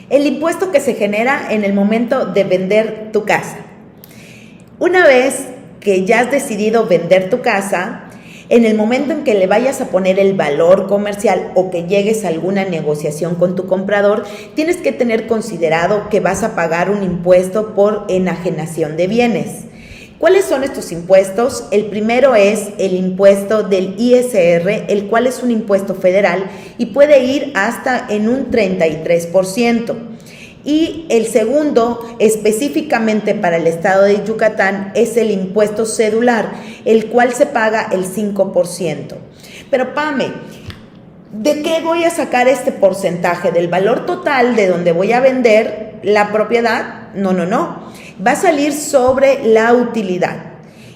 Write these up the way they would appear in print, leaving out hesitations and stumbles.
El impuesto que se genera en el momento de vender tu casa. Una vez que ya has decidido vender tu casa, en el momento en que le vayas a poner el valor comercial o que llegues a alguna negociación con tu comprador, tienes que tener considerado que vas a pagar un impuesto por enajenación de bienes. ¿Cuáles son estos impuestos? El primero es el impuesto del ISR, el cual es un impuesto federal y puede ir hasta en un 33%. Y el segundo, específicamente para el estado de Yucatán, es el impuesto cedular, el cual se paga el 5%. Pero Pame, ¿de qué voy a sacar este porcentaje? ¿Del valor total de donde voy a vender la propiedad? No. Va a salir sobre la utilidad.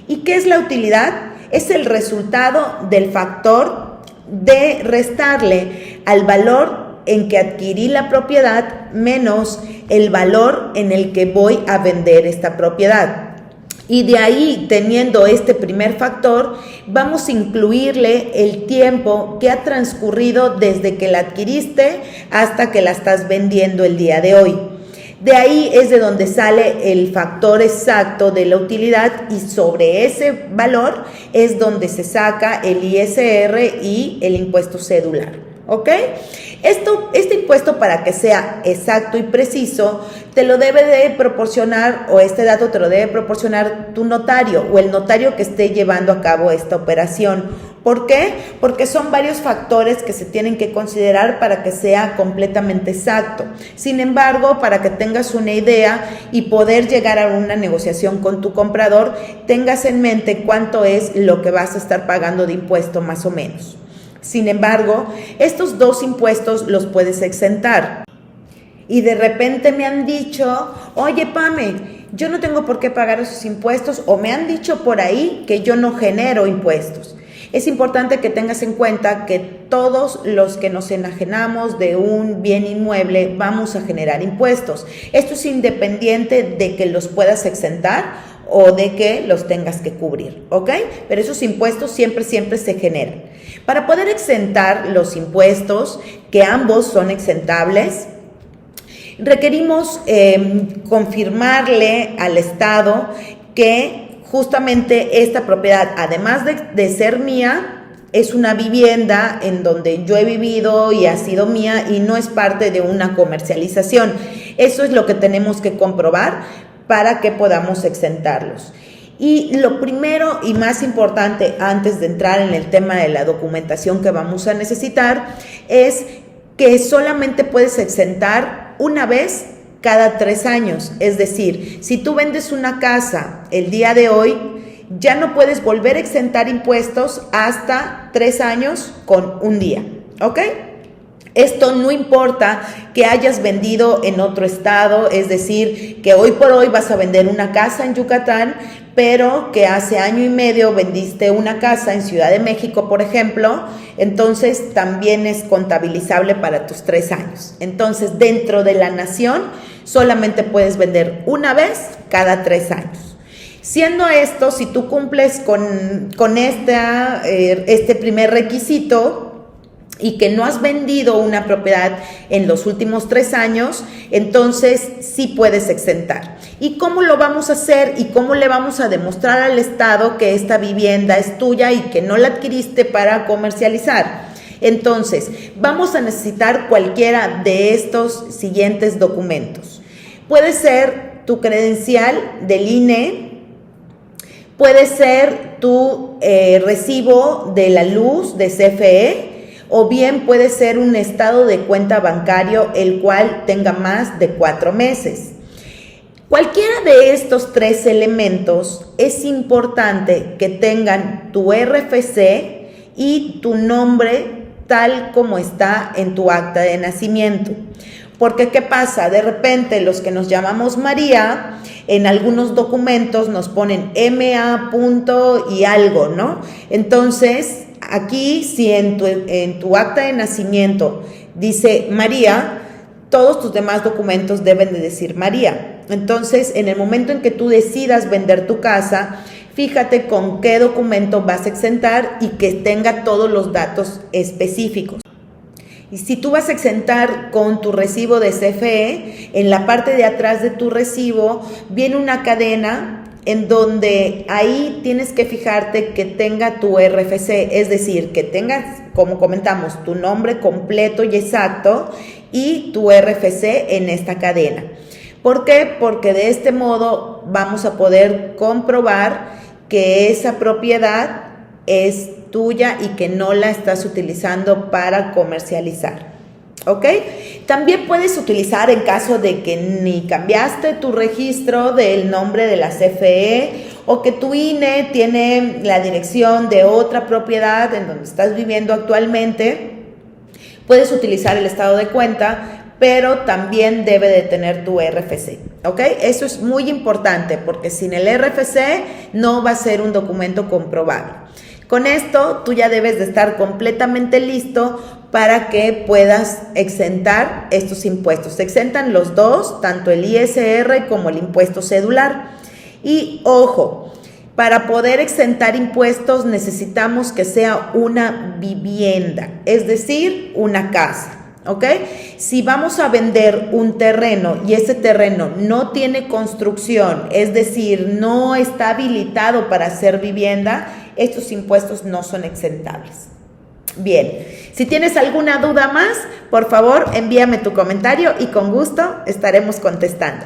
¿Y qué es la utilidad? Es el resultado del factor de restarle al valor en que adquirí la propiedad menos el valor en el que voy a vender esta propiedad. Y de ahí, teniendo este primer factor, vamos a incluirle el tiempo que ha transcurrido desde que la adquiriste hasta que la estás vendiendo el día de hoy. De ahí es de donde sale el factor exacto de la utilidad y sobre ese valor es donde se saca el ISR y el impuesto cedular. ¿Ok? Este impuesto, para que sea exacto y preciso, te lo debe de proporcionar, o este dato te lo debe proporcionar tu notario o el notario que esté llevando a cabo esta operación. ¿Por qué? Porque son varios factores que se tienen que considerar para que sea completamente exacto. Sin embargo, para que tengas una idea y poder llegar a una negociación con tu comprador, tengas en mente cuánto es lo que vas a estar pagando de impuesto más o menos. Sin embargo, estos dos impuestos los puedes exentar. Y de repente me han dicho, oye Pame, yo no tengo por qué pagar esos impuestos, o me han dicho por ahí que yo no genero impuestos. Es importante que tengas en cuenta que todos los que nos enajenamos de un bien inmueble vamos a generar impuestos. Esto es independiente de que los puedas exentar o de que los tengas que cubrir, ¿ok? Pero esos impuestos siempre se generan. Para poder exentar los impuestos, que ambos son exentables, requerimos confirmarle al Estado que justamente esta propiedad, además de ser mía, es una vivienda en donde yo he vivido y ha sido mía y no es parte de una comercialización. Eso es lo que tenemos que comprobar para que podamos exentarlos. Y lo primero y más importante antes de entrar en el tema de la documentación que vamos a necesitar es que solamente puedes exentar una vez cada 3 años. Es decir, si tú vendes una casa el día de hoy, ya no puedes volver a exentar impuestos hasta 3 años con un día, ¿ok? Esto no importa que hayas vendido en otro estado, es decir, que hoy por hoy vas a vender una casa en Yucatán, pero que hace año y medio vendiste una casa en Ciudad de México, por ejemplo, entonces también es contabilizable para tus 3 años. Entonces, dentro de la nación, solamente puedes vender una vez cada 3 años. Siendo esto, si tú cumples con este primer requisito, y que no has vendido una propiedad en los últimos 3 años, entonces sí puedes exentar. ¿Y cómo lo vamos a hacer y cómo le vamos a demostrar al Estado que esta vivienda es tuya y que no la adquiriste para comercializar? Entonces, vamos a necesitar cualquiera de estos siguientes documentos. Puede ser tu credencial del INE, puede ser tu recibo de la luz de CFE, o bien puede ser un estado de cuenta bancario el cual tenga más de 4 meses. Cualquiera de estos 3 elementos es importante que tengan tu RFC y tu nombre tal como está en tu acta de nacimiento. Porque ¿qué pasa? De repente los que nos llamamos María, en algunos documentos nos ponen MA punto y algo, ¿no? Entonces, aquí, si en tu acta de nacimiento dice María, todos tus demás documentos deben de decir María. Entonces, en el momento en que tú decidas vender tu casa, fíjate con qué documento vas a exentar y que tenga todos los datos específicos. Y si tú vas a exentar con tu recibo de CFE, en la parte de atrás de tu recibo viene una cadena en donde ahí tienes que fijarte que tenga tu RFC, es decir, que tengas, como comentamos, tu nombre completo y exacto y tu RFC en esta cadena. ¿Por qué? Porque de este modo vamos a poder comprobar que esa propiedad es tuya y que no la estás utilizando para comercializar. ¿Ok? También puedes utilizar en caso de que ni cambiaste tu registro del nombre de la CFE o que tu INE tiene la dirección de otra propiedad en donde estás viviendo actualmente. Puedes utilizar el estado de cuenta, pero también debe de tener tu RFC, ¿ok? Eso es muy importante porque sin el RFC no va a ser un documento comprobable. Con esto tú ya debes de estar completamente listo para que puedas exentar estos impuestos. Se exentan los dos, tanto el ISR como el impuesto cedular. Y ojo, para poder exentar impuestos necesitamos que sea una vivienda, es decir, una casa. ¿Ok? Si vamos a vender un terreno y ese terreno no tiene construcción, es decir, no está habilitado para hacer vivienda, estos impuestos no son exentables. Bien, si tienes alguna duda más, por favor envíame tu comentario y con gusto estaremos contestando.